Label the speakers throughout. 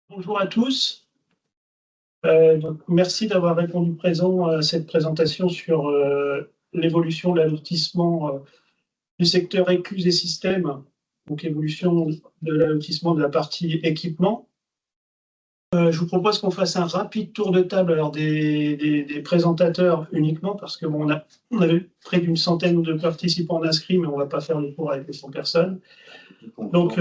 Speaker 1: Bonjour à tous. Merci d'avoir répondu présent à cette présentation sur l'évolution de l'allotissement du secteur écluse et systèmes, donc évolution de l'allotissement de la partie équipement. Je vous propose qu'on fasse un rapide tour de table alors des présentateurs uniquement, parce que bon, on avait près d'une centaine de participants inscrits, mais on ne va pas faire le tour avec les 100 personnes. Donc,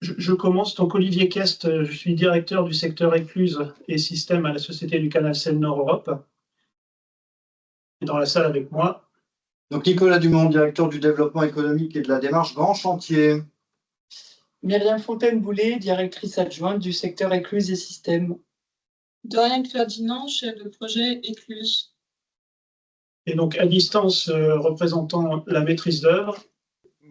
Speaker 1: je commence. Donc, Olivier Kest, je suis directeur du secteur écluse et système à la Société du Canal Seine-Nord Europe. Et dans la salle avec moi.
Speaker 2: Donc, Nicolas Dumont, directeur du développement économique et de la démarche Grand Chantier.
Speaker 3: Myriam Fontaine-Boulet, directrice adjointe du secteur écluse et système.
Speaker 4: Dorian Ferdinand, chef de projet écluse.
Speaker 1: Et donc, à distance, représentant la maîtrise d'œuvre.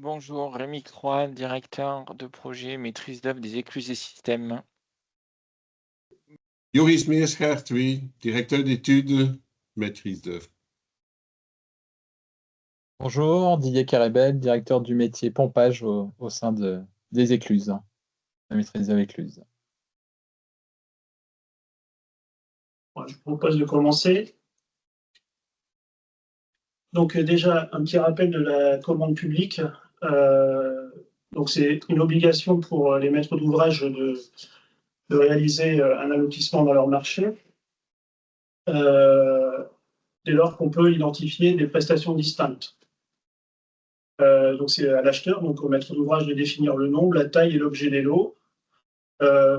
Speaker 5: Bonjour, Rémi Croix, directeur de projet maîtrise d'œuvre des écluses et systèmes.
Speaker 6: Joris Meerschertwy, directeur d'études maîtrise d'œuvre.
Speaker 7: Bonjour, Didier Carébel, directeur du métier pompage au sein des écluses, la maîtrise d'œuvre écluse.
Speaker 1: Je vous propose de commencer. Donc déjà, un petit rappel de la commande publique. Donc c'est une obligation pour les maîtres d'ouvrage de réaliser un allotissement dans leur marché, dès lors qu'on peut identifier des prestations distinctes. Donc c'est à l'acheteur, donc au maître d'ouvrage, de définir le nombre, la taille et l'objet des lots.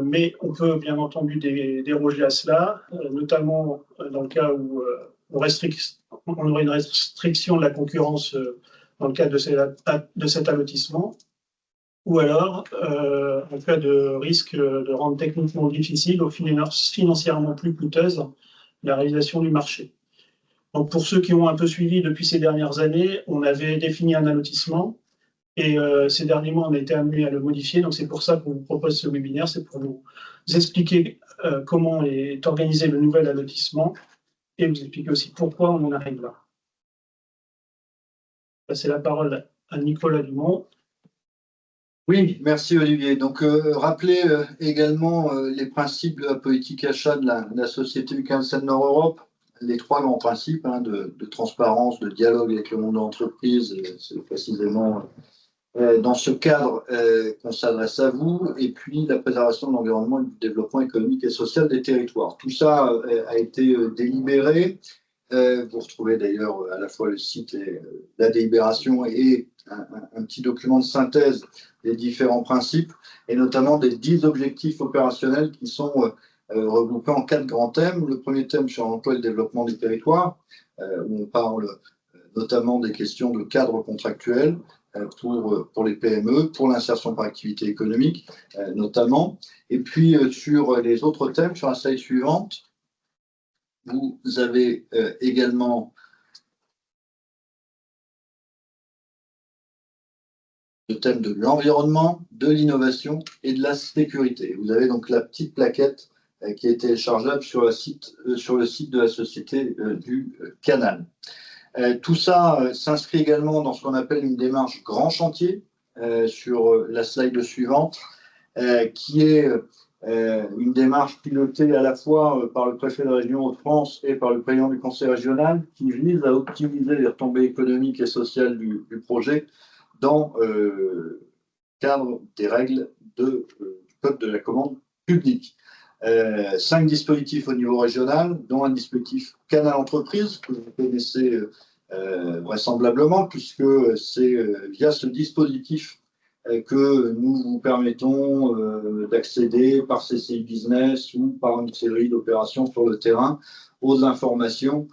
Speaker 1: Mais on peut bien entendu déroger à cela, notamment dans le cas où on aurait une restriction de la concurrence dans le cadre de cet allotissement, ou alors en cas de risque de rendre techniquement difficile ou financièrement plus coûteuse la réalisation du marché. Donc pour ceux qui ont un peu suivi depuis ces dernières années, on avait défini un allotissement et ces derniers mois on a été amené à le modifier. Donc c'est pour ça qu'on vous propose ce webinaire, c'est pour vous expliquer comment est organisé le nouvel allotissement et vous expliquer aussi pourquoi on en arrive là. Je vais passer la parole à Nicolas Dumont.
Speaker 2: Oui, merci Olivier. Donc, rappelez également les principes de la politique achat de la Société du Canal Seine-Nord Europe, les trois grands principes de transparence, de dialogue avec le monde de l'entreprise, c'est précisément dans ce cadre qu'on s'adresse à vous, et puis la préservation de l'environnement et du développement économique et social des territoires. Tout ça a été délibéré. Vous retrouvez d'ailleurs à la fois le site et la délibération et un petit document de synthèse des différents principes, et notamment des 10 objectifs opérationnels qui sont regroupés en 4 grands thèmes. Le premier thème sur l'emploi et le développement des territoires, où on parle notamment des questions de cadre contractuel pour les PME, pour l'insertion par activité économique notamment. Et puis sur les autres thèmes, sur la slide suivante, vous avez également le thème de l'environnement, de l'innovation et de la sécurité. Vous avez donc la petite plaquette qui est téléchargeable sur le site de la Société du Canal. Tout ça s'inscrit également dans ce qu'on appelle une démarche grand chantier, sur la slide suivante, qui est une démarche pilotée à la fois par le préfet de la région Hauts-de-France et par le président du conseil régional, qui vise à optimiser les retombées économiques et sociales du projet dans le cadre des règles du code de la commande publique. 5 dispositifs au niveau régional, dont un dispositif Canal Entreprise, que vous connaissez vraisemblablement, puisque c'est via ce dispositif que nous vous permettons d'accéder par CCI Business ou par une série d'opérations sur le terrain aux informations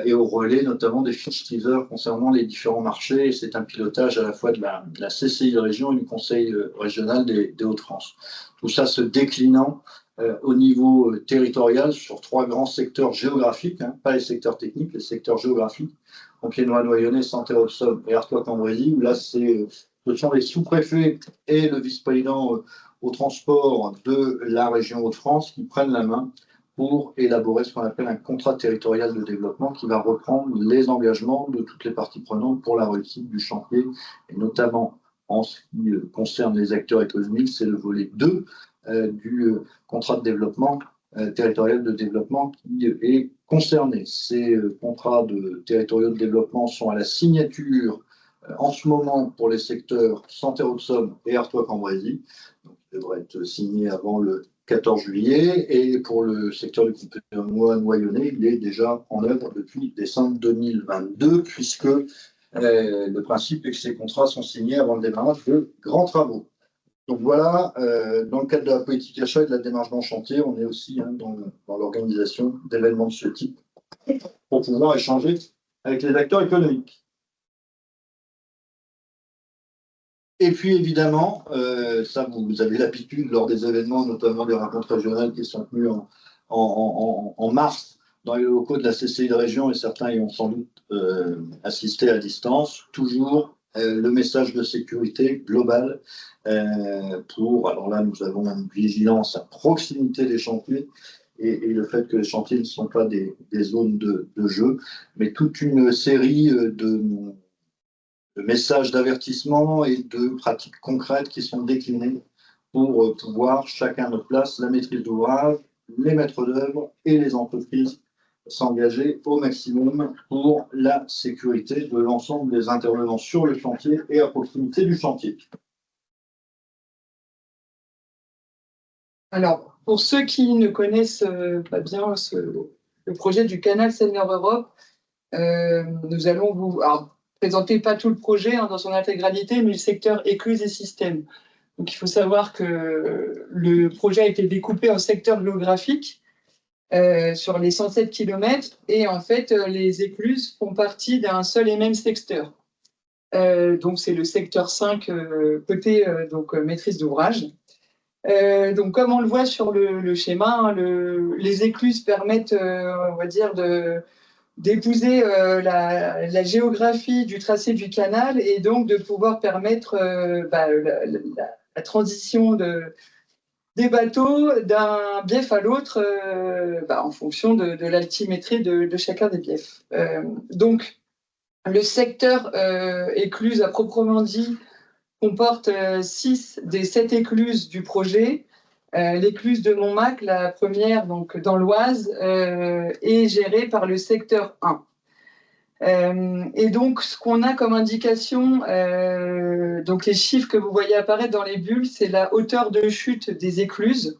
Speaker 2: et aux relais, notamment des fiches teaser concernant les différents marchés. Et c'est un pilotage à la fois de la CCI de région et du Conseil régional des Hauts-de-France. Tout ça se déclinant au niveau territorial sur 3 grands secteurs géographiques, pas les secteurs techniques, les secteurs géographiques, donc les Noyonnais, Santerre-Haute-Saône et Artois-Cambrésis, où là ce sont les sous-préfets et le vice-président au transport de la région Hauts-de-France qui prennent la main pour élaborer ce qu'on appelle un contrat territorial de développement qui va reprendre les engagements de toutes les parties prenantes pour la réussite du chantier, et notamment en ce qui concerne les acteurs économiques, c'est le volet 2 du contrat de développement territorial de développement qui est concerné. Ces contrats territoriaux de développement sont à la signature en ce moment pour les secteurs Santerre-Haute-Saône et Artois-Cambrésis. Donc, ils devraient être signés avant le 14 juillet. Et pour le secteur du Comté-Noyonnais, il est déjà en œuvre depuis décembre 2022, puisque le principe est que ces contrats sont signés avant le démarrage de grands travaux. Donc voilà, dans le cadre de la politique achat et de la démarche en chantier, on est aussi dans l'organisation d'événements de ce type pour pouvoir échanger avec les acteurs économiques. Et puis évidemment, ça vous avez l'habitude lors des événements, notamment des rencontres régionales qui sont tenues en mars dans les locaux de la CCI de région, et certains y ont sans doute assisté à distance, toujours le message de sécurité globale alors là, nous avons une vigilance à proximité des chantiers et le fait que les chantiers ne sont pas des zones de jeu, mais toute une série de messages d'avertissement et de pratiques concrètes qui sont déclinées pour pouvoir, chacun à notre place, la maîtrise d'ouvrage, les maîtres d'œuvre et les entreprises s'engager au maximum pour la sécurité de l'ensemble des intervenants sur le chantier et à proximité du chantier.
Speaker 3: Alors, pour ceux qui ne connaissent pas bien le projet du canal Seine-Nord-Europe, nous allons vous présenter pas tout le projet dans son intégralité, mais le secteur écluses et systèmes. Donc, il faut savoir que le projet a été découpé en secteurs géographiques sur les 107 km, et en fait, les écluses font partie d'un seul et même secteur. Donc, c'est le secteur 5 côté maîtrise d'ouvrage. Donc, comme on le voit sur le schéma, les écluses permettent, on va dire, d'épouser la géographie du tracé du canal, et donc de pouvoir permettre la transition des bateaux d'un bief à l'autre en fonction de l'altimétrie de chacun des biefs. Donc, le secteur écluse à proprement dit comporte 6 des 7 écluses du projet. L'écluse de Montmac, la première, donc dans l'Oise, est gérée par le secteur 1. Et donc, ce qu'on a comme indication, donc les chiffres que vous voyez apparaître dans les bulles, c'est la hauteur de chute des écluses.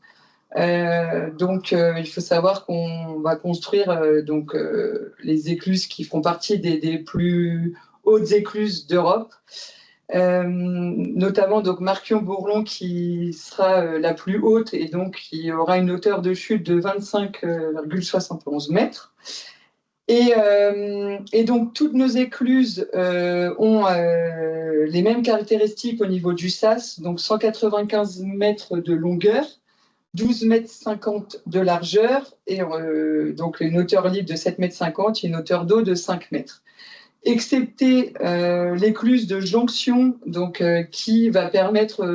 Speaker 3: Il faut savoir qu'on va construire les écluses qui font partie des plus hautes écluses d'Europe. Notamment donc Marquion-Bourlon qui sera la plus haute et donc qui aura une hauteur de chute de 25,71 mètres. Et donc toutes nos écluses ont les mêmes caractéristiques au niveau du sas, donc 195 mètres de longueur, 12,50 mètres de largeur et donc une hauteur libre de 7,50 mètres et une hauteur d'eau de 5 mètres. Excepté l'écluse de jonction, qui va permettre,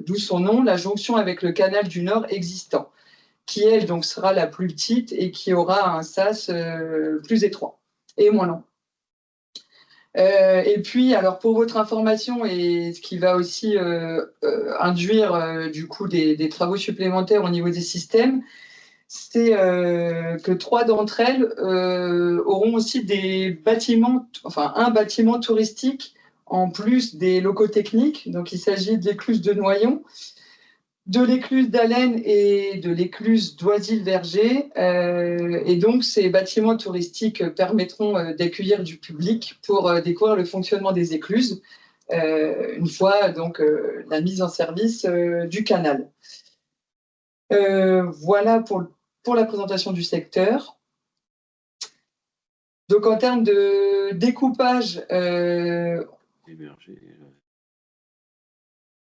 Speaker 3: d'où son nom, la jonction avec le canal du Nord existant, qui elle donc sera la plus petite et qui aura un sas plus étroit et moins long. Et puis, alors pour votre information, et ce qui va aussi induire du coup des travaux supplémentaires au niveau des systèmes, c'est que 3 d'entre elles auront aussi des bâtiments, un bâtiment touristique en plus des locaux techniques. Donc, il s'agit de l'écluse de Noyon, de l'écluse d'Allen et de l'écluse d'Oisille-Verger. Et donc, ces bâtiments touristiques permettront d'accueillir du public pour découvrir le fonctionnement des écluses une fois la mise en service du canal. Voilà pour la présentation du secteur. Donc, en termes de découpage,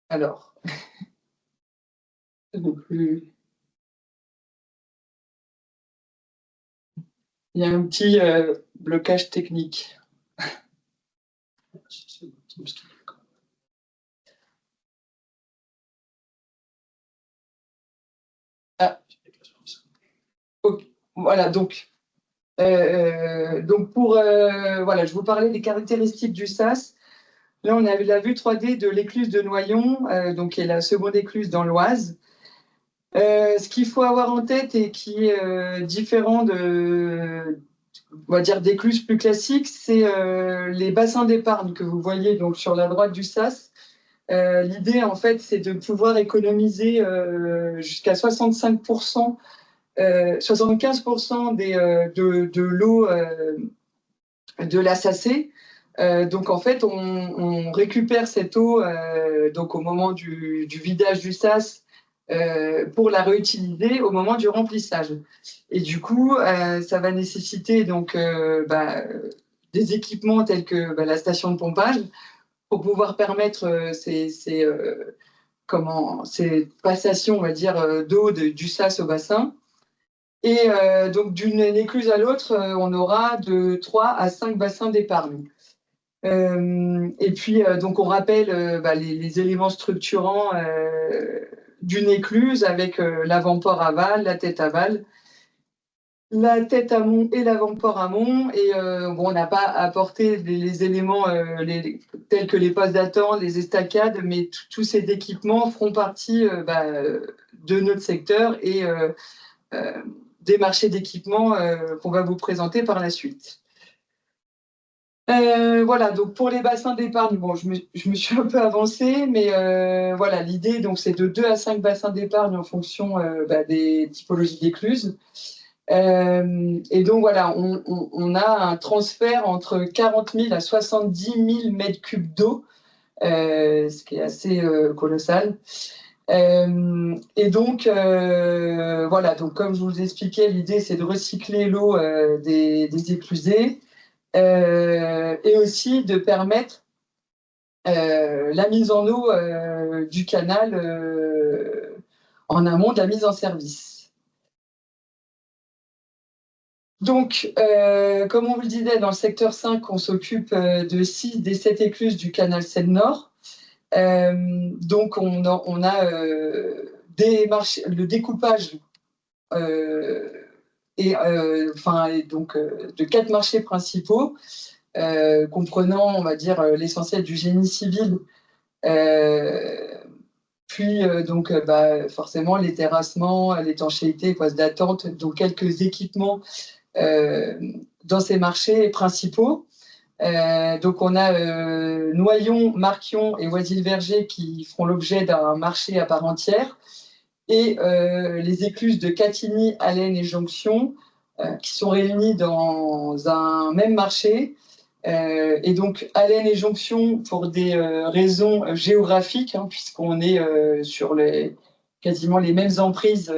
Speaker 3: alors, il y a un petit blocage technique. Okay. Voilà, donc pour je vous parlais des caractéristiques du sas. Là, on avait la vue 3D de l'écluse de Noyon, qui est la seconde écluse dans l'Oise. Ce qu'il faut avoir en tête et qui est différent on va dire, d'écluses plus classiques, c'est les bassins d'épargne que vous voyez donc sur la droite du sas. L'idée, en fait, c'est de pouvoir économiser jusqu'à 65%, 75% de l'eau de la SACé. Donc, en fait, on récupère cette eau donc au moment du vidage du sas pour la réutiliser au moment du remplissage. Et du coup, ça va nécessiter donc, des équipements tels que la station de pompage pour pouvoir permettre ces passations, on va dire, d'eau du sas au bassin. Et donc, d'une écluse à l'autre, on aura de 3 à 5 bassins d'épargne. Et puis, donc, on rappelle les éléments structurants d'une écluse avec l'avant-port aval, la tête aval, la tête amont et l'avant-port amont. Et on n'a pas apporté les éléments tels que les postes d'attente, les estacades, mais tous ces équipements feront partie de notre secteur et des marchés d'équipement qu'on va vous présenter par la suite. Voilà, donc pour les bassins d'épargne, bon, je me suis un peu avancée, mais voilà, l'idée, donc, c'est de 2 à 5 bassins d'épargne en fonction des typologies d'écluses. Et donc, voilà, on a un transfert entre 40 000 à 70 000 mètres cubes d'eau, ce qui est assez colossal. Et donc, voilà, donc, comme je vous expliquais, l'idée, c'est de recycler l'eau des éclusés. Et aussi de permettre la mise en eau du canal en amont de la mise en service. Donc, comme on vous le disait, dans le secteur 5, on s'occupe de 6 des 7 écluses du canal Seine-Nord. Donc, on a le découpage de 4 marchés principaux, comprenant, on va dire, l'essentiel du génie civil, puis forcément les terrassements, l'étanchéité, postes d'attente, donc quelques équipements dans ces marchés principaux. Donc on a Noyon, Marquion et Oisille-Verger qui feront l'objet d'un marché à part entière, et les écluses de Catigny, Allen et Jonction qui sont réunies dans un même marché. Et donc Allen et Jonction pour des raisons géographiques, puisqu'on est sur quasiment les mêmes emprises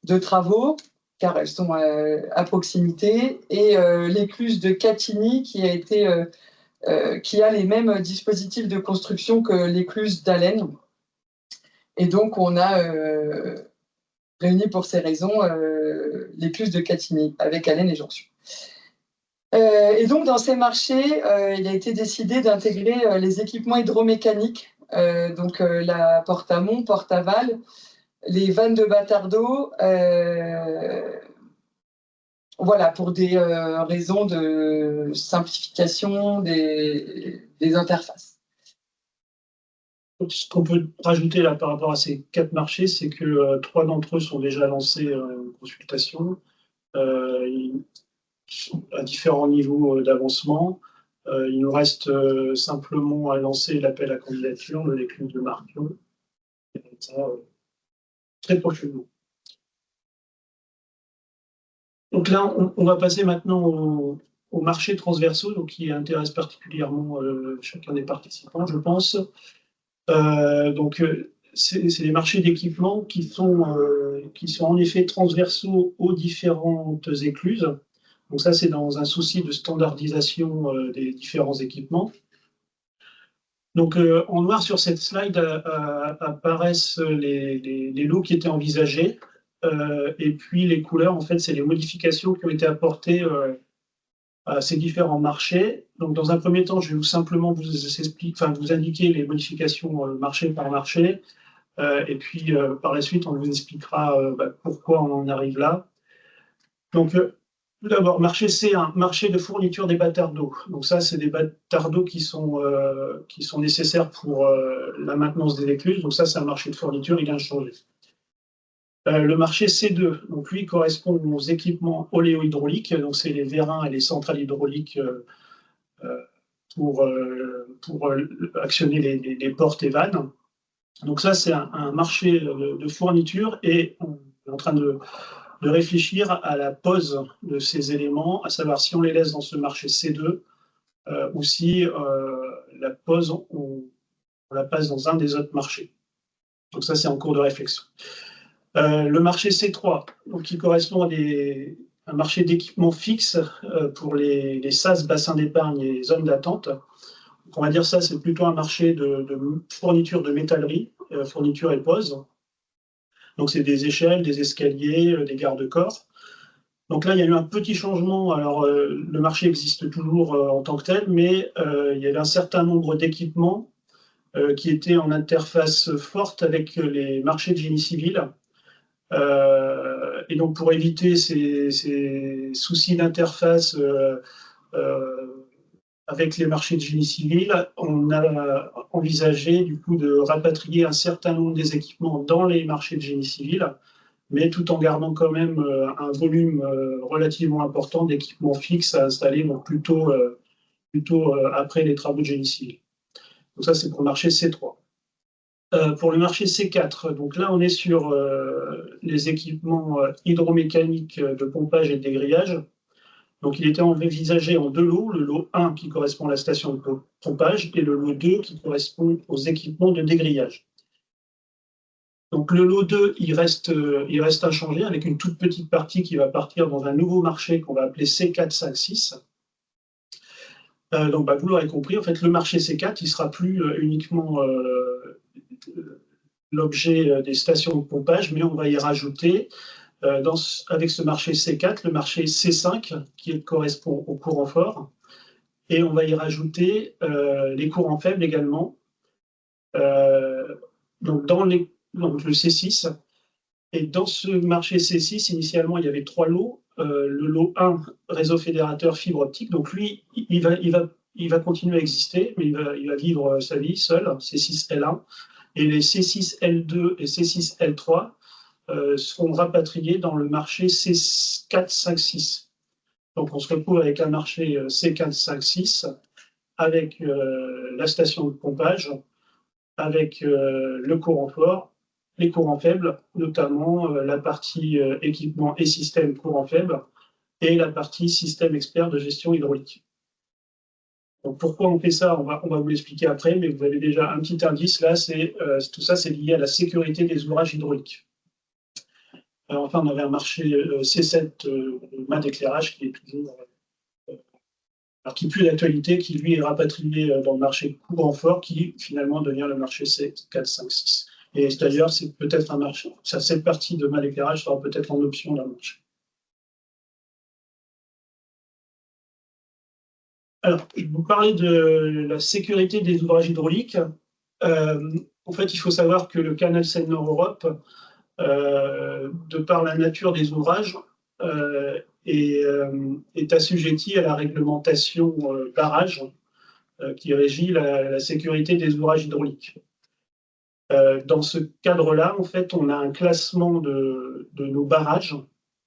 Speaker 3: de travaux, car elles sont à proximité, et l'écluse de Catigny qui a les mêmes dispositifs de construction que l'écluse d'Allen. Et donc, on a réuni pour ces raisons l'écluse de Catigny avec Allen et Jonction. Et donc, dans ces marchés, il a été décidé d'intégrer les équipements hydromécaniques, donc la porte amont, porte aval, les vannes de bâtard d'eau, voilà, pour des raisons de simplification des interfaces.
Speaker 1: Ce qu'on peut rajouter là par rapport à ces 4 marchés, c'est que 3 d'entre eux sont déjà lancés en consultation à différents niveaux d'avancement. Il nous reste simplement à lancer l'appel à candidature de l'écluse de Marquion. Très prochainement. Donc là, on va passer maintenant aux marchés transversaux, donc qui intéressent particulièrement chacun des participants, je pense. C'est les marchés d'équipement qui sont en effet transversaux aux différentes écluses. Donc ça, c'est dans un souci de standardisation des différents équipements. Donc en noir sur cette slide apparaissent les lots qui étaient envisagés, et puis les couleurs, en fait, c'est les modifications qui ont été apportées à ces différents marchés. Donc, dans un premier temps, je vais simplement vous indiquer les modifications marché par marché. Et puis, par la suite, on vous expliquera pourquoi on en arrive là. Donc, tout d'abord, marché C1, marché de fourniture des bâtards d'eau. Donc ça, c'est des bâtards d'eau qui sont nécessaires pour la maintenance des écluses. Donc ça, c'est un marché de fourniture, il vient de changer. Le marché C2, donc lui correspond aux équipements oléohydrauliques, donc c'est les vérins et les centrales hydrauliques pour actionner les portes et vannes. Donc ça, c'est un marché de fourniture et on est en train de réfléchir à la pose de ces éléments, à savoir si on les laisse dans ce marché C2 ou si la pose, on la passe dans un des autres marchés. Donc ça, c'est en cours de réflexion. Le marché C3, donc, qui correspond à un marché d'équipement fixe pour les SAS, bassins d'épargne et zones d'attente. On va dire ça, c'est plutôt un marché de fourniture de métallerie, fourniture et pose. Donc c'est des échelles, des escaliers, des garde-corps. Donc là, il y a eu un petit changement. Alors le marché existe toujours en tant que tel, mais il y avait un certain nombre d'équipements qui étaient en interface forte avec les marchés de génie civil. Et donc pour éviter ces soucis d'interface avec les marchés de génie civil, on a envisagé du coup de rapatrier un certain nombre des équipements dans les marchés de génie civil, mais tout en gardant quand même un volume relativement important d'équipements fixes à installer, donc plutôt après les travaux de génie civil. Donc ça, c'est pour le marché C3. Pour le marché C4, donc là, on est sur les équipements hydromécaniques de pompage et de dégrillage. Donc, il était envisagé en 2 lots, le lot 1 qui correspond à la station de pompage et le lot 2 qui correspond aux équipements de dégrillage. Donc, le lot 2, il reste inchangé avec une toute petite partie qui va partir dans un nouveau marché qu'on va appeler C4, 5, 6. Donc, vous l'aurez compris, en fait, le marché C4, il ne sera plus uniquement l'objet des stations de pompage, mais on va y rajouter avec ce marché C4, le marché C5 qui correspond au courant fort, et on va y rajouter les courants faibles également, donc le C6. Et dans ce marché C6, initialement, il y avait 3 lots. Le lot 1, réseau fédérateur fibre optique, donc lui, il va continuer à exister, mais il va vivre sa vie seul, C6L1, et les C6L2 et C6L3 seront rapatriés dans le marché C4, 5, 6. Donc on se retrouve avec un marché C4, 5, 6 avec la station de pompage, avec le courant fort, les courants faibles, notamment la partie équipement et système courant faible et la partie système expert de gestion hydraulique. Donc pourquoi on fait ça, on va vous l'expliquer après, mais vous avez déjà un petit indice là, tout ça c'est lié à la sécurité des ouvrages hydrauliques. Enfin, on avait un marché C7 mât d'éclairage qui est toujours, qui n'est plus d'actualité, qui lui est rapatrié dans le marché courant fort, qui finalement devient le marché C4, 5, 6. Et d'ailleurs, c'est peut-être un marché, cette partie de mât d'éclairage sera peut-être en option dans le marché. Alors, je vais vous parler de la sécurité des ouvrages hydrauliques. En fait, il faut savoir que le canal Seine-Nord-Europe, de par la nature des ouvrages, est assujetti à la réglementation barrage qui régit la sécurité des ouvrages hydrauliques. Dans ce cadre-là, en fait, on a un classement de nos barrages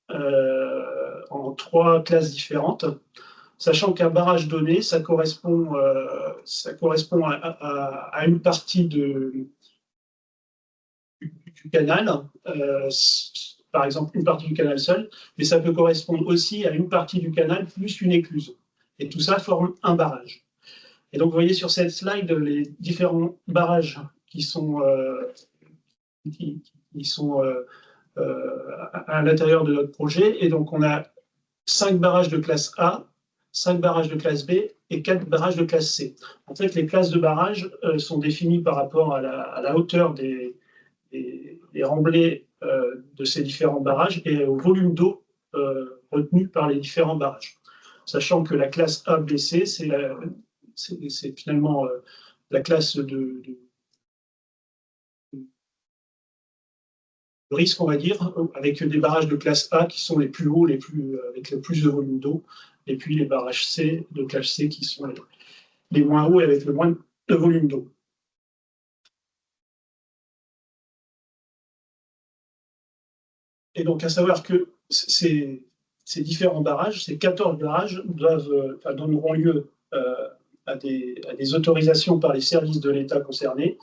Speaker 1: en 3 classes différentes, sachant qu'un barrage donné, ça correspond à une partie du canal, par exemple une partie du canal seul, mais ça peut correspondre aussi à une partie du canal plus une écluse. Et tout ça forme un barrage. Et donc vous voyez sur cette slide les différents barrages qui sont à l'intérieur de notre projet. Et donc on a 5 barrages de classe A, 5 barrages de classe B et 4 barrages de classe C. En fait, les classes de barrages sont définies par rapport à la hauteur des remblais de ces différents barrages et au volume d'eau retenu par les différents barrages. Sachant que la classe A, B, C, c'est finalement la classe de risque, on va dire, avec des barrages de classe A qui sont les plus hauts, avec le plus de volume d'eau, et puis les barrages C de classe C qui sont les moins hauts et avec le moins de volume d'eau. Et donc, à savoir que ces différents barrages, ces 14 barrages, donneront lieu à des autorisations par les services de l'État concernés.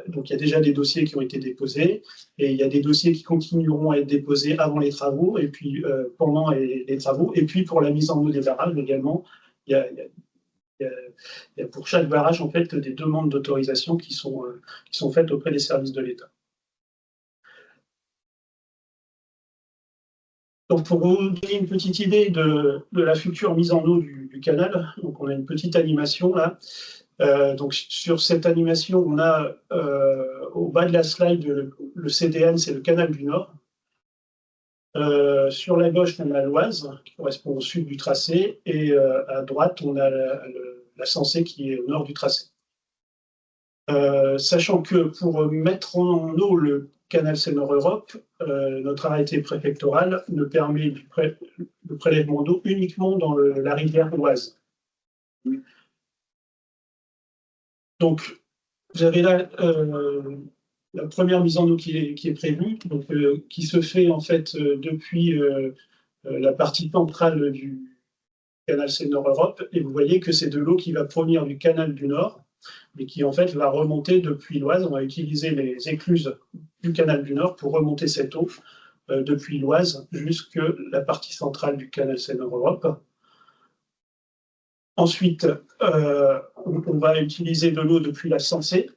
Speaker 1: Donc, il y a déjà des dossiers qui ont été déposés et il y a des dossiers qui continueront à être déposés avant les travaux et puis pendant les travaux. Et puis, pour la mise en eau des barrages également, il y a pour chaque barrage, en fait, des demandes d'autorisation qui sont faites auprès des services de l'État. Donc, pour vous donner une petite idée de la future mise en eau du canal, donc on a une petite animation là. Donc, sur cette animation, on a au bas de la slide le CDN, c'est le canal du Nord. Sur la gauche, on a l'Oise, qui correspond au sud du tracé, et à droite, on a la Sensée, qui est au nord du tracé. Sachant que pour mettre en eau le canal Seine-Nord-Europe, notre arrêté préfectoral ne permet le prélèvement d'eau uniquement dans la rivière l'Oise. Donc, vous avez là la première mise en eau qui est prévue, donc, qui se fait en fait depuis la partie centrale du canal Seine-Nord-Europe, et vous voyez que c'est de l'eau qui va provenir du canal du Nord, mais qui en fait va remonter depuis l'Oise. On va utiliser les écluses du canal du Nord pour remonter cette eau depuis l'Oise jusque la partie centrale du canal Seine-Nord-Europe. Ensuite, on va utiliser de l'eau depuis la Sensée.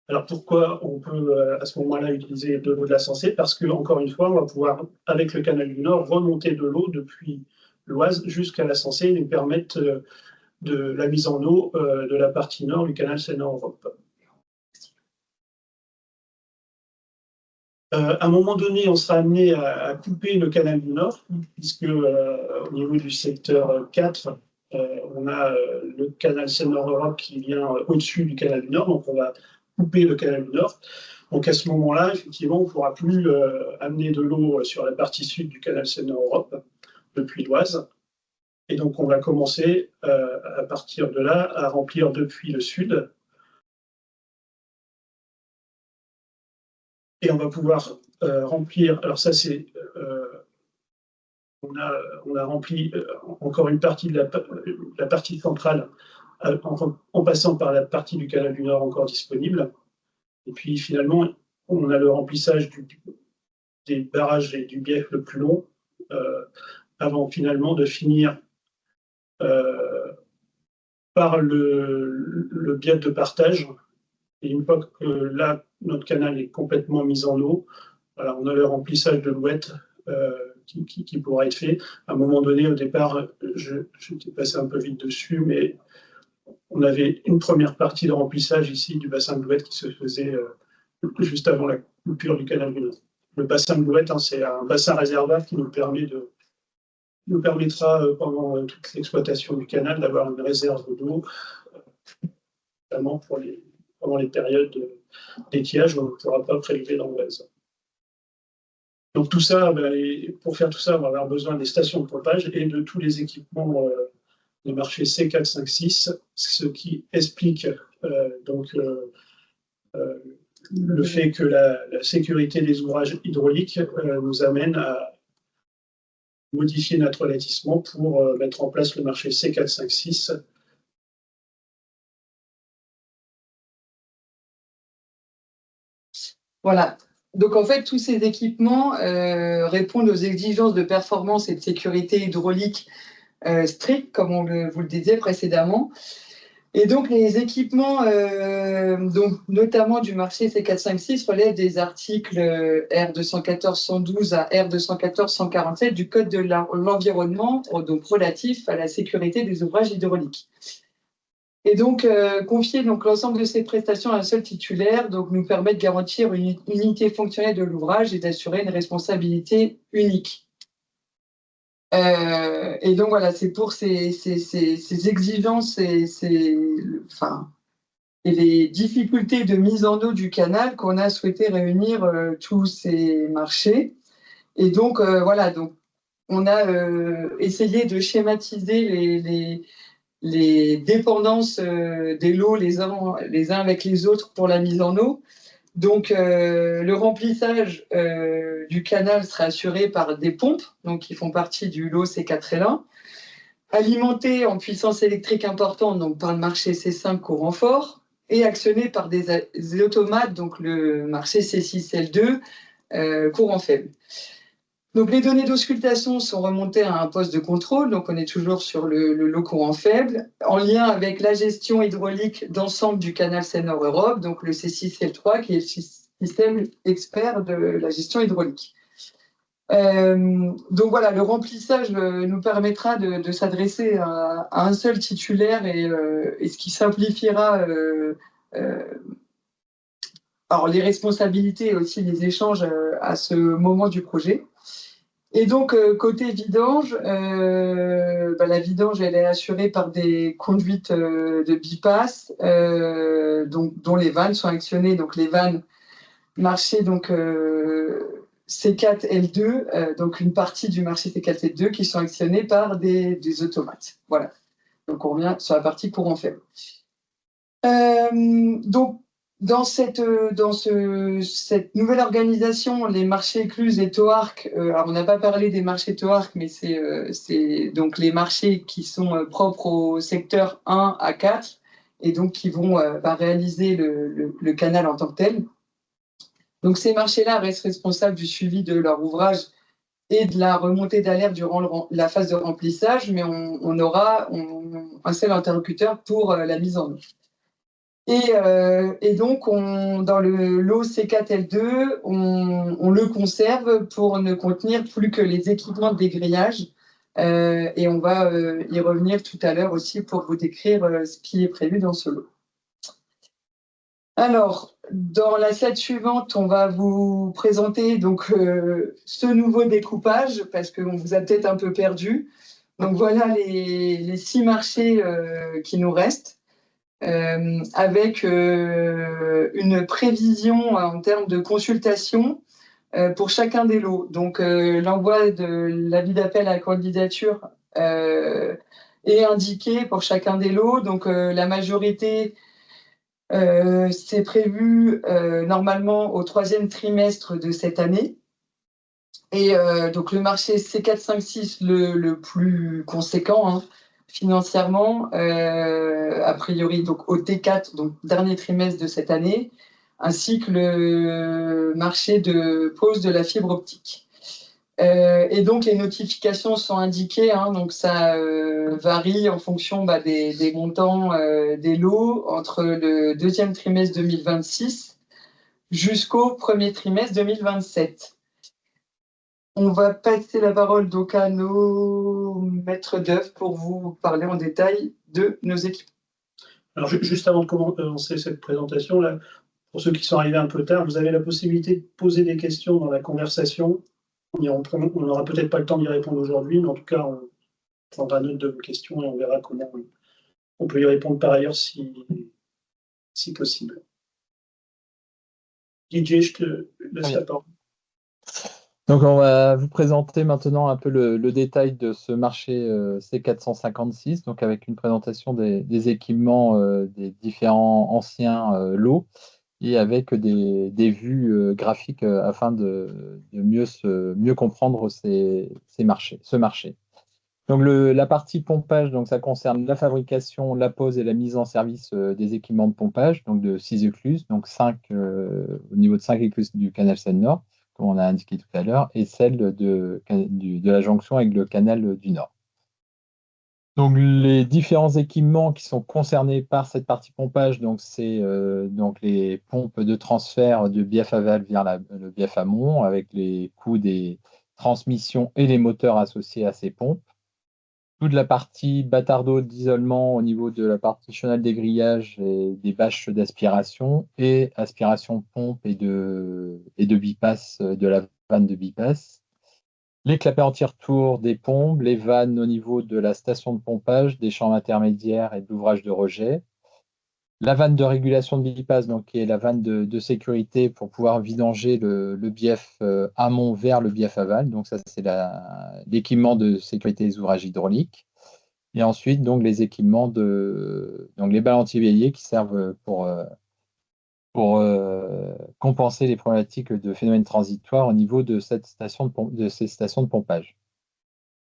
Speaker 1: Alors pourquoi on peut à ce moment-là utiliser de l'eau de la Sensée? Parce que, encore une fois, on va pouvoir, avec le canal du Nord, remonter de l'eau depuis l'Oise jusqu'à la Sensée et nous permettre de la mise en eau de la partie nord du canal Seine-Nord-Europe. À un moment donné, on sera amené à couper le canal du Nord, puisque au niveau du secteur 4, on a le canal Seine-Nord-Europe qui vient au-dessus du canal du Nord, donc on va couper le canal du Nord. Donc à ce moment-là, effectivement, on ne pourra plus amener de l'eau sur la partie sud du canal Seine-Nord-Europe, depuis l'Oise. Et donc on va commencer à partir de là à remplir depuis le sud. Et on va pouvoir remplir, alors ça c'est, on a rempli encore une partie de la partie centrale en passant par la partie du canal du Nord encore disponible. Et puis finalement, on a le remplissage des barrages et du bief le plus long avant finalement de finir par le bief de partage. Et une fois que là, notre canal est complètement mis en eau, voilà, on a le remplissage de l'ouette qui pourra être fait. À un moment donné, au départ, je t'ai passé un peu vite dessus, mais on avait une première partie de remplissage ici du bassin de l'ouette qui se faisait juste avant la coupure du canal du Nord. Le bassin de l'ouette, c'est un bassin réservoir qui nous permettra pendant toute l'exploitation du canal d'avoir une réserve d'eau, notamment pendant les périodes d'étiage où on ne pourra pas prélever dans l'Oise. Donc tout ça, pour faire tout ça, on va avoir besoin des stations de pompage et de tous les équipements des marchés C4, 5, 6, ce qui explique le fait que la sécurité des ouvrages hydrauliques nous amène à modifier notre lotissement pour mettre en place le marché C4, 5, 6.
Speaker 3: Voilà. Donc en fait, tous ces équipements répondent aux exigences de performance et de sécurité hydraulique strictes, comme vous le disiez précédemment. Et donc les équipements, donc, notamment du marché C456, relèvent des articles R214-112 à R214-147 du Code de l'environnement, donc relatif à la sécurité des ouvrages hydrauliques. Et donc, confier l'ensemble de ces prestations à un seul titulaire nous permet de garantir une unité fonctionnelle de l'ouvrage et d'assurer une responsabilité unique. Et donc, voilà, c'est pour ces exigences et les difficultés de mise en eau du canal qu'on a souhaité réunir tous ces marchés. Et donc, voilà, donc, on a essayé de schématiser les dépendances des lots les uns avec les autres pour la mise en eau. Donc, le remplissage du canal sera assuré par des pompes, donc qui font partie du lot C4L1, alimentées en puissance électrique importante, donc par le marché C5 courant fort, et actionnées par des automates, donc le marché C6L2 courant faible. Donc, les données d'auscultation sont remontées à un poste de contrôle, donc on est toujours sur le lot courant faible, en lien avec la gestion hydraulique d'ensemble du canal Seine-Nord-Europe, donc le C6L3, qui est le système expert de la gestion hydraulique. Donc voilà, le remplissage nous permettra de s'adresser à un seul titulaire et ce qui simplifiera alors les responsabilités et aussi les échanges à ce moment du projet. Et donc, côté vidange, la vidange, elle est assurée par des conduites de bypass, dont les vannes sont actionnées. Donc, les vannes marché C4L2, donc une partie du marché C4L2 qui sont actionnés par des automates. Voilà. Donc, on revient sur la partie courant faible. Donc, dans cette nouvelle organisation, les marchés écluses et TOARC, alors on n'a pas parlé des marchés TOARC, mais c'est donc les marchés qui sont propres au secteur 1 à 4 et donc qui vont réaliser le canal en tant que tel. Donc ces marchés-là restent responsables du suivi de leur ouvrage et de la remontée d'alerte durant la phase de remplissage, mais on aura un seul interlocuteur pour la mise en œuvre. Et donc, dans le lot C4L2, on le conserve pour ne contenir plus que les équipements de dégrillage. Et on va y revenir tout à l'heure aussi pour vous décrire ce qui est prévu dans ce lot. Alors, dans la slide suivante, on va vous présenter donc, ce nouveau découpage parce qu'on vous a peut-être un peu perdu. Donc, voilà les 6 marchés qui nous restent. Avec une prévision en termes de consultation pour chacun des lots. Donc, l'envoi de l'avis d'appel à la candidature est indiqué pour chacun des lots. Donc, la majorité, c'est prévu normalement au 3e trimestre de cette année. Et donc, le marché C456, le plus conséquent, hein, financièrement, a priori donc au T4, donc dernier trimestre de cette année, ainsi que le marché de pose de la fibre optique. Et donc les notifications sont indiquées, hein, donc ça varie en fonction des montants des lots entre le 2e trimestre 2026 jusqu'au 1er trimestre 2027. On va passer la parole donc à nos maîtres d'œuvre pour vous parler en détail de nos équipes.
Speaker 1: Alors, juste avant de commencer cette présentation, là, pour ceux qui sont arrivés un peu tard, vous avez la possibilité de poser des questions dans la conversation. On n'aura peut-être pas le temps d'y répondre aujourd'hui, mais en tout cas, on prendra note de vos questions et on verra comment on peut y répondre par ailleurs si possible. DJ, je te laisse la parole.
Speaker 7: Donc, on va vous présenter maintenant un peu le détail de ce marché C456, donc avec une présentation des équipements des différents anciens lots et avec des vues graphiques afin de mieux comprendre ce marché. Donc, la partie pompage, donc ça concerne la fabrication, la pose et la mise en service des équipements de pompage, donc de 6 écluses, donc 5 au niveau de 5 écluses du canal Seine-Nord, comme on a indiqué tout à l'heure, et celle de la jonction avec le canal du Nord. Donc, les différents équipements qui sont concernés par cette partie pompage, donc c'est donc les pompes de transfert de bief aval vers le bief amont, avec les coûts des transmissions et les moteurs associés à ces pompes. Toute la partie bâtard d'eau d'isolement au niveau de la partie chenal des grillages et des bâches d'aspiration et aspiration pompe et de bypass, de la vanne de bypass. Les clapets anti-retour des pompes, les vannes au niveau de la station de pompage, des chambres intermédiaires et de l'ouvrage de rejet. La vanne de régulation de bypass, donc, qui est la vanne de sécurité pour pouvoir vidanger le bief amont vers le bief aval. Donc ça, c'est l'équipement de sécurité des ouvrages hydrauliques. Et ensuite, donc, les équipements donc les balles anti-bélier qui servent pour pour compenser les problématiques de phénomènes transitoires au niveau de ces stations de pompage.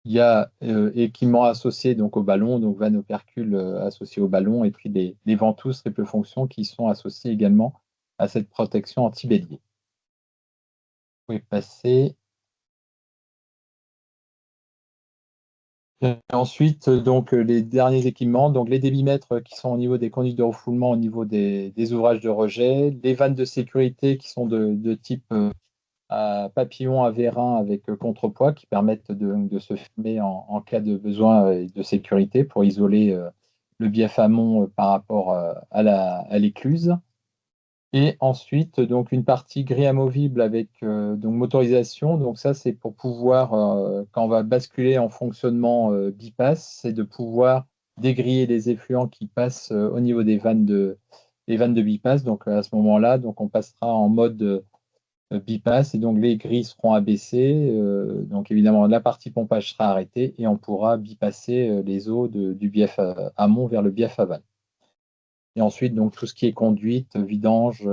Speaker 7: Il y a équipements associés donc, au ballon, donc vannes opercules associés au ballon, et puis les ventouses triple fonction qui sont associés également à cette protection anti-bélier. Vous pouvez passer. Et ensuite, donc, les derniers équipements, donc les débitmètres qui sont au niveau des conduites de refoulement, au niveau des ouvrages de rejet, les vannes de sécurité qui sont de type à papillon à vérin avec contrepoids qui permettent de se fermer en cas de besoin de sécurité pour isoler le bief amont par rapport à l'écluse. Et ensuite, donc une partie grille amovible avec donc motorisation. Donc ça, c'est pour pouvoir, quand on va basculer en fonctionnement bipass, c'est de pouvoir dégriller les effluents qui passent au niveau des vannes de bipass. Donc à ce moment-là, donc on passera en mode bipass et donc les grilles seront abaissées. Donc évidemment, la partie pompage sera arrêtée et on pourra bipasser les eaux du bief amont vers le bief aval. Et ensuite, donc tout ce qui est conduite, vidange,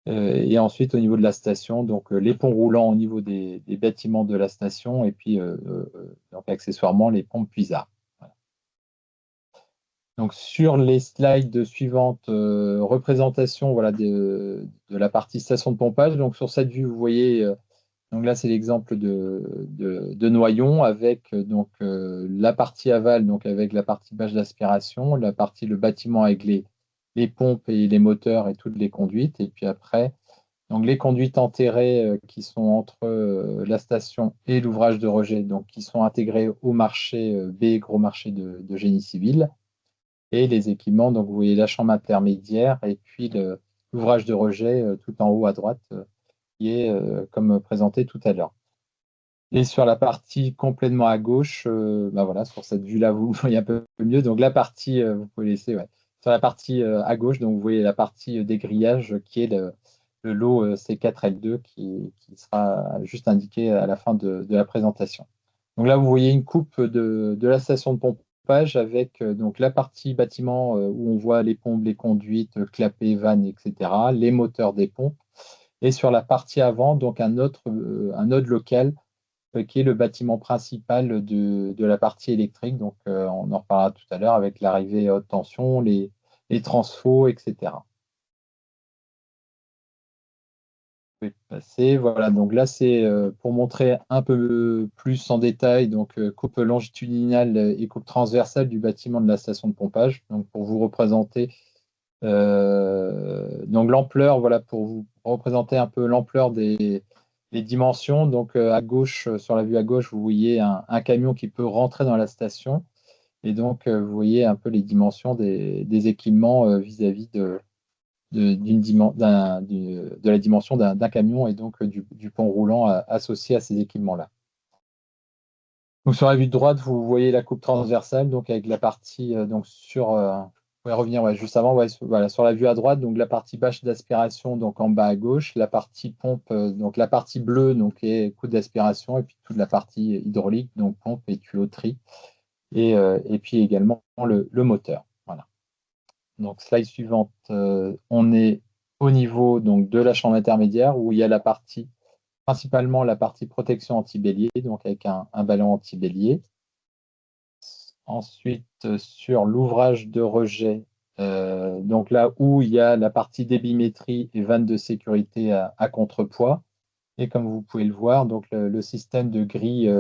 Speaker 7: et ensuite au niveau de la station, donc les ponts roulants au niveau des bâtiments de la station et puis donc accessoirement les pompes puisards. Voilà. Donc sur les slides suivantes, représentation voilà, de la partie station de pompage. Donc sur cette vue, vous voyez, donc là c'est l'exemple de Noyon avec donc la partie aval, donc avec la partie bâche d'aspiration, le bâtiment avec les pompes et les moteurs et toutes les conduites. Et puis après, donc les conduites enterrées qui sont entre la station et l'ouvrage de rejet, donc qui sont intégrées au marché B, gros marché de génie civil. Et les équipements, donc vous voyez la chambre intermédiaire et puis l'ouvrage de rejet tout en haut à droite, qui est comme présenté tout à l'heure. Et sur la partie complètement à gauche, bah voilà, sur cette vue-là, vous voyez un peu mieux. Donc la partie, vous pouvez laisser, ouais. Sur la partie à gauche, donc vous voyez la partie des grillages qui est le lot C4L2 qui sera juste indiqué à la fin de la présentation. Donc là, vous voyez une coupe de la station de pompage avec donc la partie bâtiment où on voit les pompes, les conduites, clapets, vannes, etc., les moteurs des pompes. Et sur la partie avant, donc un autre local qui est le bâtiment principal de la partie électrique. Donc, on en reparlera tout à l'heure avec l'arrivée à haute tension, les transfos, etc. Vous pouvez passer. Voilà, donc là, c'est pour montrer un peu plus en détail, donc coupe longitudinale et coupe transversale du bâtiment de la station de pompage. Donc, pour vous représenter donc l'ampleur, voilà, pour vous représenter un peu l'ampleur des dimensions. Donc à gauche, sur la vue à gauche, vous voyez un camion qui peut rentrer dans la station. Et donc vous voyez un peu les dimensions des équipements vis-à-vis de la dimension d'un camion et donc du pont roulant associé à ces équipements-là. Donc sur la vue de droite, vous voyez la coupe transversale, donc avec la partie donc sur on va revenir juste avant, voilà, sur la vue à droite, donc la partie bâche d'aspiration donc en bas à gauche, la partie pompe, donc la partie bleue donc est coup d'aspiration et puis toute la partie hydraulique, donc pompe et tuyauterie, et puis également le moteur. Voilà. Donc slide suivante, on est au niveau donc de la chambre intermédiaire où il y a la partie, principalement la partie protection anti-bélier, donc avec un ballon anti-bélier. Ensuite, sur l'ouvrage de rejet, donc là où il y a la partie débimétrie et vannes de sécurité à contrepoids. Et comme vous pouvez le voir, donc le système de grilles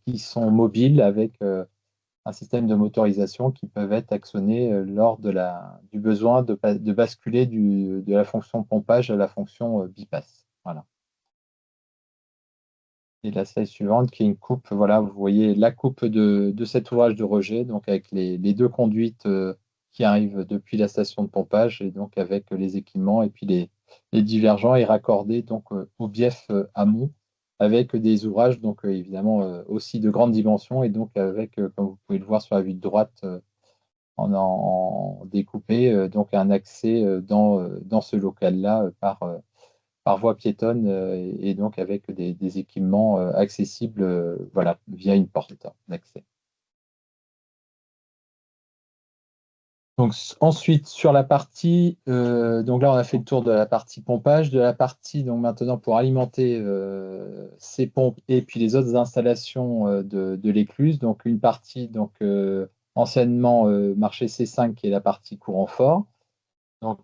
Speaker 7: qui sont mobiles avec un système de motorisation qui peuvent être actionnés lors du besoin de basculer de la fonction pompage à la fonction bipass. Voilà. Et la slide suivante qui est une coupe, voilà, vous voyez la coupe de cet ouvrage de rejet, donc avec les deux conduites qui arrivent depuis la station de pompage et donc avec les équipements et puis les divergents et raccordés donc au bief amont avec des ouvrages donc évidemment aussi de grandes dimensions et donc avec, comme vous pouvez le voir sur la vue de droite, en découpé, donc un accès dans ce local-là par voie piétonne et donc avec des équipements accessibles voilà, via une porte d'accès. Donc, ensuite, sur la partie, donc là, on a fait le tour de la partie pompage, de la partie, donc maintenant, pour alimenter ces pompes et puis les autres installations de l'écluse. Donc, une partie, donc, anciennement marché C5, qui est la partie courant fort. Donc,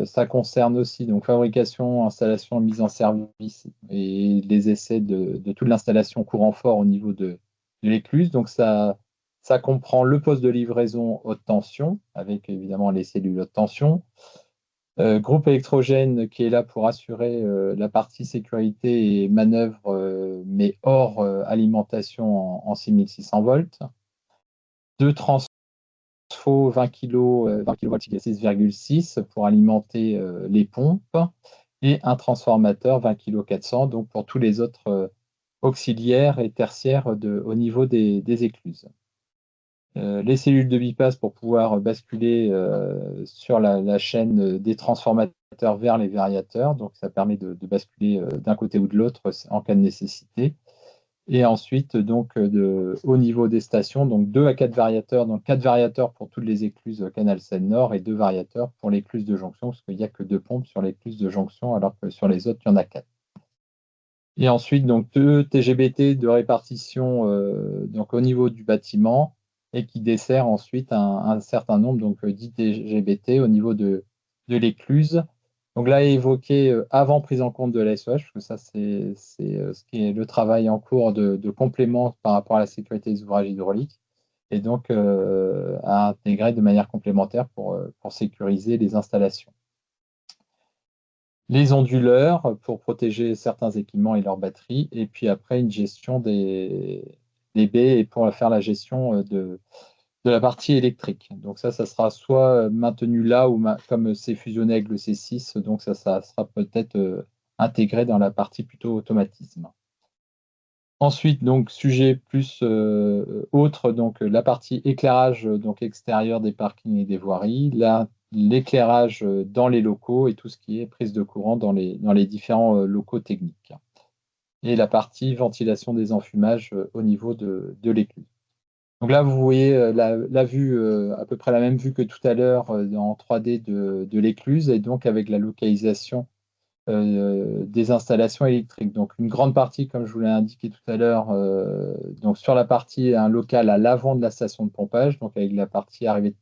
Speaker 7: ça concerne aussi donc, fabrication, installation, mise en service et les essais de toute l'installation courant fort au niveau de l'écluse. Donc, ça comprend le poste de livraison haute tension, avec évidemment les cellules haute tension. Groupe électrogène qui est là pour assurer la partie sécurité et manœuvre, mais hors alimentation en 6600 volts. Deux transfo 20 kg, 20 kV 6,6 pour alimenter les pompes. Et un transformateur 20 kg 400, donc pour tous les autres auxiliaires et tertiaires au niveau des écluses. Les cellules de bypass pour pouvoir basculer sur la chaîne des transformateurs vers les variateurs. Donc, ça permet de basculer d'un côté ou de l'autre en cas de nécessité. Et ensuite, donc, au niveau des stations, donc 2 à 4 variateurs, donc 4 variateurs pour toutes les écluses Canal Seine-Nord et 2 variateurs pour l'écluse de jonction, parce qu'il n'y a que 2 pompes sur l'écluse de jonction, alors que sur les autres, il y en a 4. Et ensuite, donc 2 TGBT de répartition donc, au niveau du bâtiment, et qui dessert ensuite un certain nombre, donc 10 TGBT au niveau de l'écluse. Donc là, évoqué avant prise en compte de la SOH, parce que ça, c'est ce qui est le travail en cours de complément par rapport à la sécurité des ouvrages hydrauliques, et donc à intégrer de manière complémentaire pour sécuriser les installations. Les onduleurs pour protéger certains équipements et leurs batteries, et puis après une gestion des baies et pour faire la gestion de la partie électrique. Donc ça sera soit maintenu là ou comme c'est fusionné avec le C6, donc ça sera peut-être intégré dans la partie plutôt automatisme. Ensuite, donc sujet plus autre, donc la partie éclairage donc extérieur des parkings et des voiries, l'éclairage dans les locaux et tout ce qui est prise de courant dans les différents locaux techniques. Et la partie ventilation des enfumages au niveau de l'écluse. Donc là, vous voyez la vue, à peu près la même vue que tout à l'heure en 3D de l'écluse, et donc avec la localisation des installations électriques. Donc une grande partie, comme je vous l'ai indiqué tout à l'heure, donc sur la partie, un local à l'avant de la station de pompage, donc avec la partie arrivée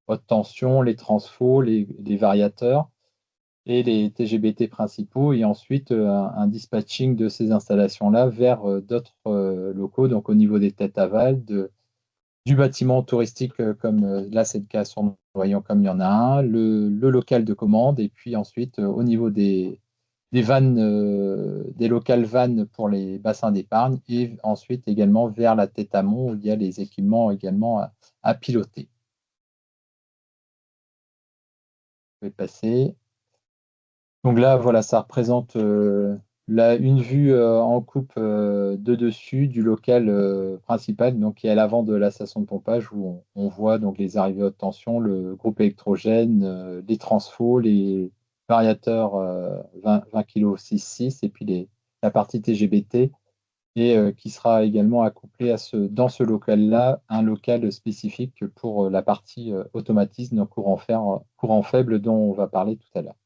Speaker 7: haute tension, les transfos, les variateurs et les TGBT principaux, et ensuite un dispatching de ces installations-là vers d'autres locaux, donc au niveau des têtes aval, du bâtiment touristique, comme là c'est le cas sur Noyon, comme il y en a un, le local de commande, et puis ensuite au niveau des vannes, des locales vannes pour les bassins d'épargne, et ensuite également vers la tête amont où il y a les équipements également à piloter. Je vais passer. Donc là, voilà, ça représente une vue en coupe de dessus du local principal, donc qui est à l'avant de la station de pompage, où on voit donc les arrivées haute tension, le groupe électrogène, les transfos, les variateurs 20 kg 6,6 et puis la partie TGBT, et qui sera également accouplé dans ce local-là, un local spécifique pour la partie automatisme courant faible dont on va parler tout à l'heure.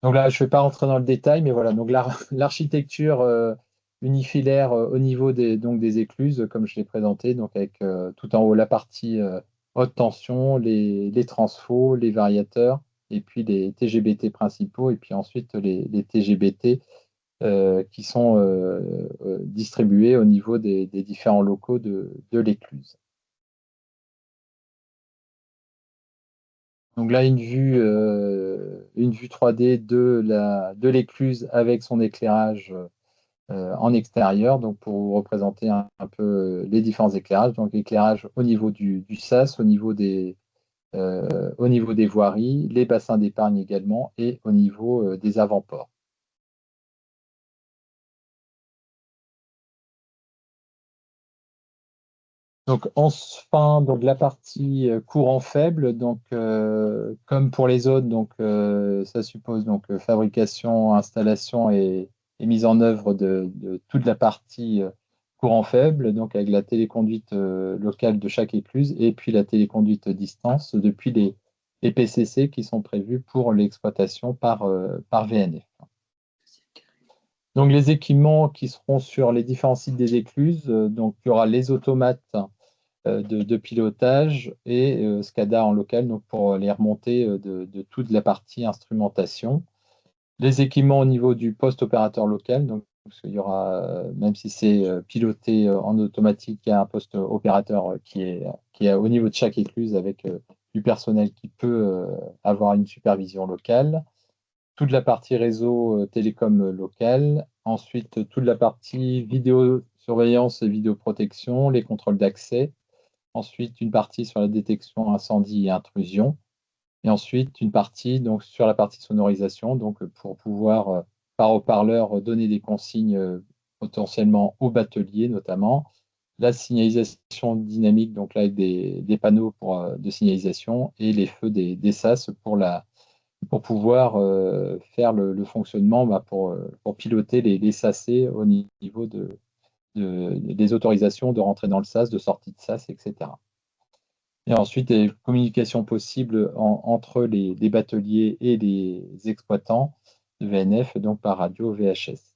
Speaker 7: Donc là, je ne vais pas rentrer dans le détail, mais voilà, donc l'architecture unifilaire au niveau des écluses, comme je l'ai présenté, donc avec tout en haut la partie haute tension, les transfos, les variateurs, et puis les TGBT principaux, et puis ensuite les TGBT qui sont distribués au niveau des différents locaux de l'écluse. Donc là, une vue 3D de l'écluse avec son éclairage en extérieur, donc pour vous représenter un peu les différents éclairages. Donc éclairage au niveau du sas, au niveau des voiries, les bassins d'épargne également, et au niveau des avant-ports. Donc enfin, donc la partie courant faible, donc comme pour les autres, donc ça suppose donc fabrication, installation et mise en œuvre de toute la partie courant faible, donc avec la téléconduite locale de chaque écluse, et puis la téléconduite distance depuis les PCC qui sont prévus pour l'exploitation par VNF. Donc les équipements qui seront sur les différents sites des écluses, donc il y aura les automates de pilotage et SCADA en local, donc pour les remontées de toute la partie instrumentation. Les équipements au niveau du poste opérateur local, donc parce qu'il y aura, même si c'est piloté en automatique, il y a un poste opérateur qui est au niveau de chaque écluse avec du personnel qui peut avoir une supervision locale. Toute la partie réseau télécom local. Ensuite, toute la partie vidéosurveillance et vidéoprotection, les contrôles d'accès. Ensuite, une partie sur la détection incendie et intrusion. Et ensuite, une partie donc, sur la partie sonorisation, donc pour pouvoir, par haut-parleur, donner des consignes potentiellement au batelier notamment. La signalisation dynamique, donc là avec des panneaux de signalisation et les feux des SAS pour pouvoir faire le fonctionnement pour piloter les SAC au niveau des autorisations de rentrer dans le SAS, de sortie de SAS, etc. Et ensuite, des communications possibles entre les bateliers et les exploitants de VNF, donc par radio VHF.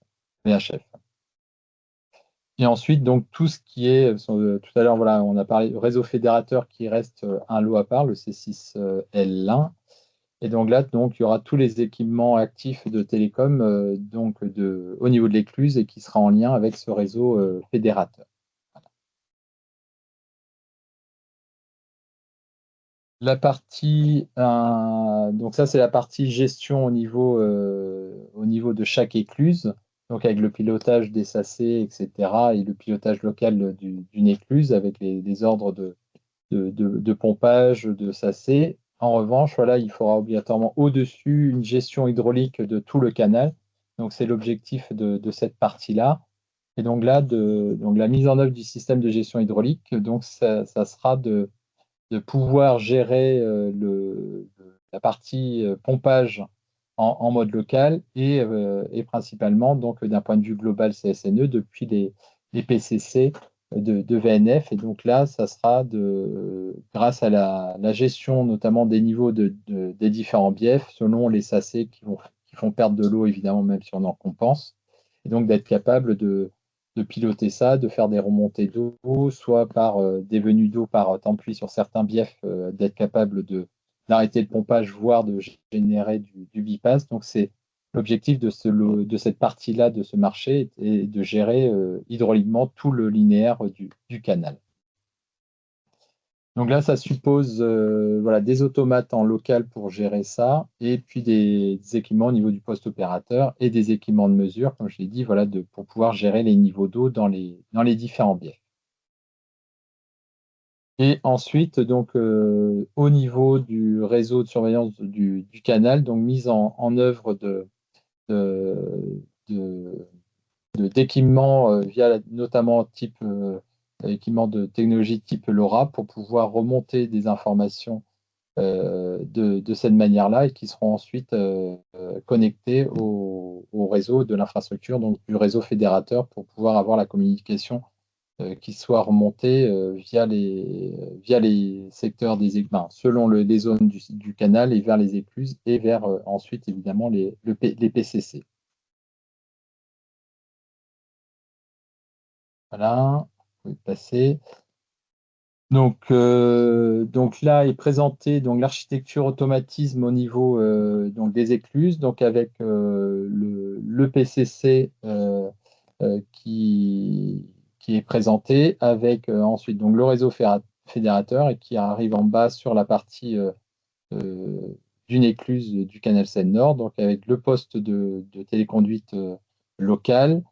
Speaker 7: Et ensuite, donc tout ce qui est, tout à l'heure, voilà, on a parlé du réseau fédérateur qui reste un lot à part, le C6L1. Et donc là, donc, il y aura tous les équipements actifs de télécom au niveau de l'écluse et qui sera en lien avec ce réseau fédérateur. La partie, donc ça c'est la partie gestion au niveau de chaque écluse, donc avec le pilotage des SAC, etc. et le pilotage local d'une écluse avec les ordres de pompage, de SAC. En revanche, voilà, il faudra obligatoirement au-dessus une gestion hydraulique de tout le canal. Donc c'est l'objectif de cette partie-là. Et donc là, donc la mise en œuvre du système de gestion hydraulique, donc ça sera de pouvoir gérer la partie pompage en mode local et principalement donc d'un point de vue global CSNE depuis les PCC de VNF. Et donc là, ça sera grâce à la gestion notamment des niveaux des différents biefs selon les SAC qui font perdre de l'eau évidemment même si on en compense. Et donc d'être capable de piloter ça, de faire des remontées d'eau, soit par des venues d'eau par temps de pluie sur certains biefs, d'être capable d'arrêter le pompage, voire de générer du bypass. Donc, c'est l'objectif de cette partie-là de ce marché est de gérer hydrauliquement tout le linéaire du canal. Donc là, ça suppose voilà, des automates en local pour gérer ça, et puis des équipements au niveau du poste opérateur et des équipements de mesure, comme je l'ai dit, voilà, pour pouvoir gérer les niveaux d'eau dans les différents biefs. Et ensuite, donc, au niveau du réseau de surveillance du canal, donc mise en œuvre d'équipements via notamment type équipement de technologie type LoRa pour pouvoir remonter des informations de cette manière-là et qui seront ensuite connectés au réseau de l'infrastructure, donc du réseau fédérateur pour pouvoir avoir la communication qui soit remontée via les secteurs des écluses, selon les zones du canal et vers les écluses et vers ensuite évidemment les PCC. Voilà, vous pouvez passer. Donc là est présentée donc l'architecture automatisme au niveau donc des écluses, donc avec le PCC qui est présenté, avec ensuite donc le réseau fédérateur et qui arrive en bas sur la partie d'une écluse du canal Seine-Nord, donc avec le poste de téléconduite locale.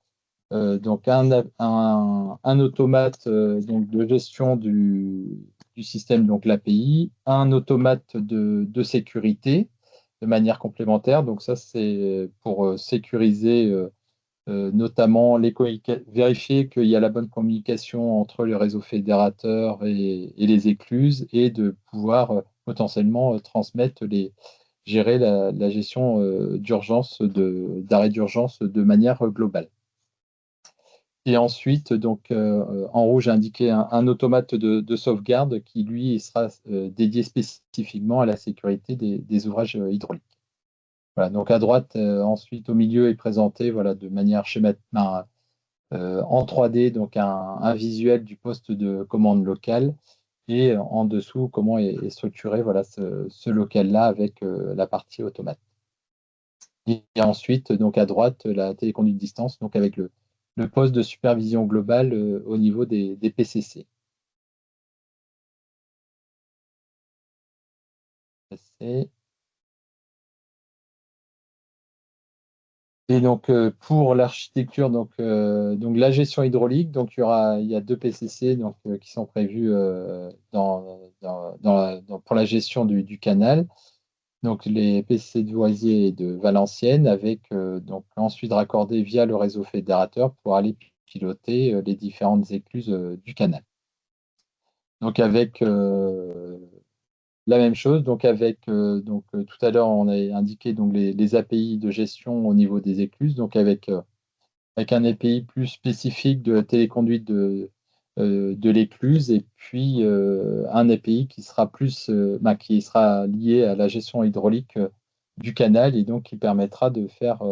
Speaker 7: Donc un automate donc de gestion du système, donc l'API, un automate de sécurité de manière complémentaire. Donc ça, c'est pour sécuriser notamment vérifier qu'il y a la bonne communication entre les réseaux fédérateurs et les écluses et de pouvoir potentiellement gérer la gestion d'arrêt d'urgence de manière globale. Et ensuite, donc, en rouge indiqué un automate de sauvegarde qui, lui, sera dédié spécifiquement à la sécurité des ouvrages hydrauliques. Voilà, donc à droite, ensuite au milieu est présenté voilà, de manière schématique en 3D, donc un visuel du poste de commande local et en dessous comment est structuré voilà, ce local-là avec la partie automate. Et ensuite, donc à droite, la téléconduite distance, donc avec le poste de supervision globale au niveau des PCC. Et donc pour l'architecture, donc la gestion hydraulique, donc il y a 2 PCC donc, qui sont prévus pour la gestion du canal. Donc les PCC de Voisier et de Valenciennes, avec donc ensuite raccordés via le réseau fédérateur pour aller piloter les différentes écluses du canal. Donc avec la même chose, donc avec tout à l'heure on a indiqué donc les API de gestion au niveau des écluses, donc avec un API plus spécifique de la téléconduite de l'écluse et puis un API qui sera qui sera lié à la gestion hydraulique du canal et donc qui permettra de faire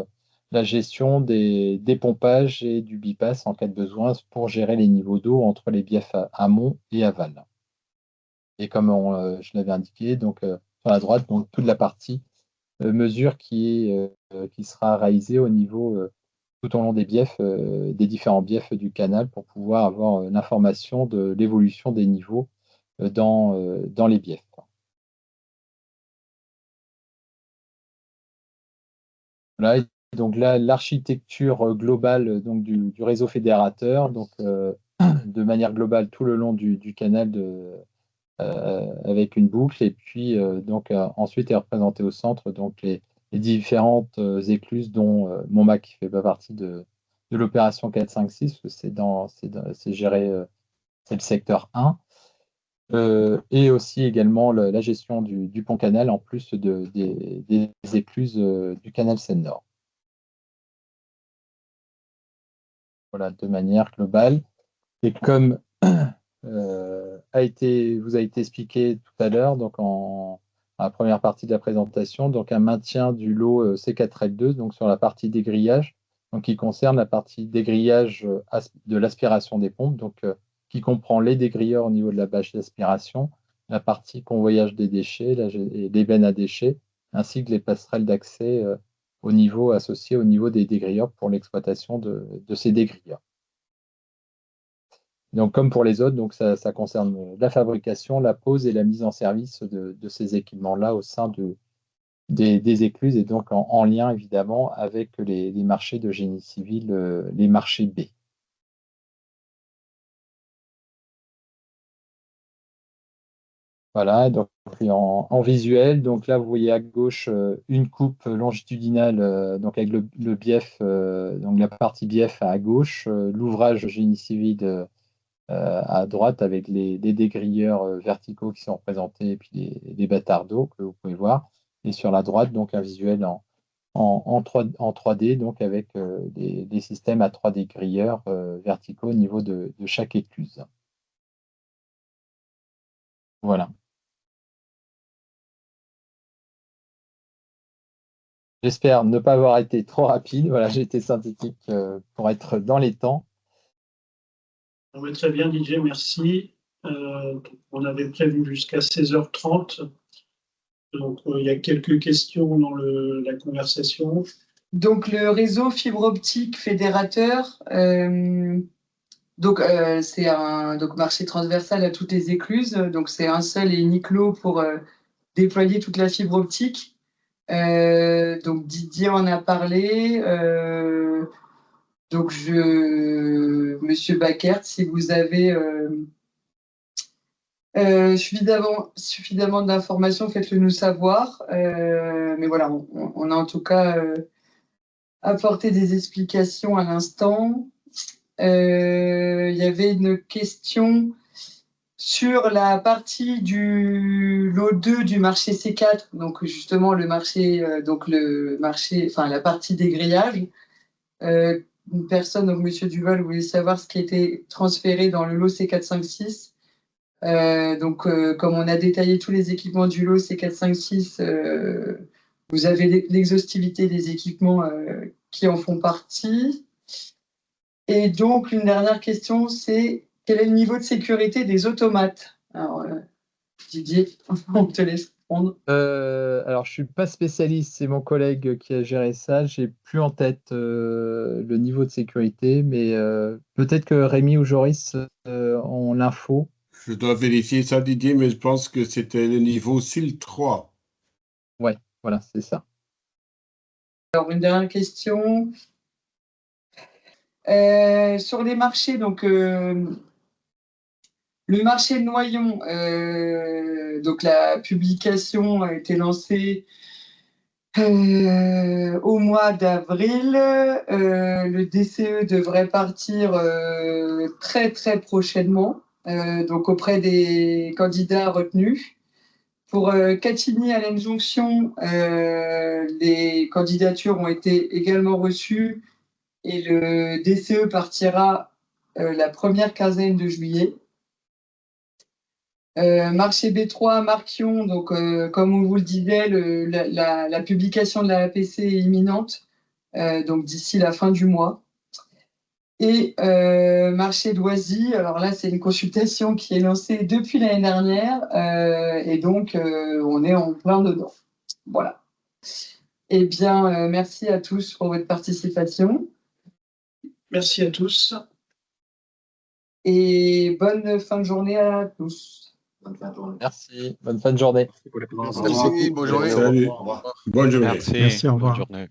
Speaker 7: la gestion des pompages et du bypass en cas de besoin pour gérer les niveaux d'eau entre les biefs amont et aval. Et comme je l'avais indiqué, donc sur la droite, donc toute la partie mesure qui sera réalisée au niveau tout au long des biefs, des différents biefs du canal pour pouvoir avoir l'information de l'évolution des niveaux dans les biefs. Voilà, donc là, l'architecture globale donc, du réseau fédérateur, donc de manière globale tout le long du canal avec une boucle, et puis donc ensuite est représenté au centre donc les différentes écluses dont Montmac qui fait pas partie de l'opération 456, c'est géré, c'est le secteur 1, et aussi également la gestion du pont canal en plus des écluses du canal Seine-Nord. Voilà, de manière globale. Et comme vous a été expliqué tout à l'heure, donc en la première partie de la présentation, donc un maintien du lot C4L2, donc sur la partie dégrillage, donc qui concerne la partie dégrillage de l'aspiration des pompes, donc qui comprend les dégrilleurs au niveau de la bâche d'aspiration, la partie convoyage des déchets, et les bennes à déchets, ainsi que les passerelles d'accès associées au niveau des dégrilleurs pour l'exploitation de ces dégrilleurs. Donc, comme pour les autres, donc ça concerne la fabrication, la pose et la mise en service de ces équipements-là au sein des écluses et donc en lien évidemment avec les marchés de génie civil, les marchés B. Voilà, donc en visuel, donc là vous voyez à gauche une coupe longitudinale, donc avec le bief, donc la partie bief à gauche, l'ouvrage génie civil à droite avec les dégrilleurs verticaux qui sont représentés et puis les bâtards d'eau que vous pouvez voir. Et sur la droite, donc un visuel en 3D, donc avec des systèmes à 3 dégrilleurs verticaux au niveau de chaque écluse. Voilà. J'espère ne pas avoir été trop rapide. Voilà, j'ai été synthétique pour être dans les temps.
Speaker 1: Très bien, Didier, merci. On avait prévu jusqu'à 16h30. Donc, il y a quelques questions dans la conversation.
Speaker 3: Donc, le réseau fibre optique fédérateur, c'est un marché transversal à toutes les écluses. Donc, c'est un seul et unique lot pour déployer toute la fibre optique. Donc, Didier en a parlé. Donc, Monsieur Backert, si vous avez suffisamment d'informations, faites-le nous savoir. Mais voilà, on a en tout cas apporté des explications à l'instant. Il y avait une question sur la partie du lot 2 du marché C4, donc justement la partie dégrillage. une personne, donc M. Duval, voulait savoir ce qui était transféré dans le lot C456. Comme on a détaillé tous les équipements du lot C456, vous avez l'exhaustivité des équipements qui en font partie. Et donc, une dernière question, c'est quel est le niveau de sécurité des automates? Alors, Didier, on te laisse répondre.
Speaker 7: Alors, je suis pas spécialiste, c'est mon collègue qui a géré ça. J'ai plus en tête le niveau de sécurité, mais peut-être que Rémi ou Joris ont l'info.
Speaker 6: Je dois vérifier ça, Didier, mais je pense que c'était le niveau SIL 3.
Speaker 7: Ouais, voilà, c'est ça.
Speaker 3: Alors, une dernière question. Sur les marchés, donc le marché de Noyon, donc la publication a été lancée au mois d'avril. Le DCE devrait partir très très prochainement, donc auprès des candidats retenus. Pour Catigny-Allen Jonction, les candidatures ont été également reçues et le DCE partira la première quinzaine de juillet. Marché B3, Marquion, donc comme on vous le disait, la publication de la APC est imminente, donc d'ici la fin du mois. Et marché d'Oisy, alors là c'est une consultation qui est lancée depuis l'année dernière, et donc on est en plein dedans. Voilà. Eh bien, merci à tous pour votre participation.
Speaker 1: Merci à tous.
Speaker 3: Et bonne fin de journée à tous.
Speaker 2: Bonne fin de journée.
Speaker 7: Merci, bonne fin de journée.
Speaker 8: Merci, bonne journée.
Speaker 6: Salut.
Speaker 2: Au revoir.
Speaker 6: Bonne journée.
Speaker 5: Merci.
Speaker 8: Merci, au revoir.
Speaker 5: Bonne journée.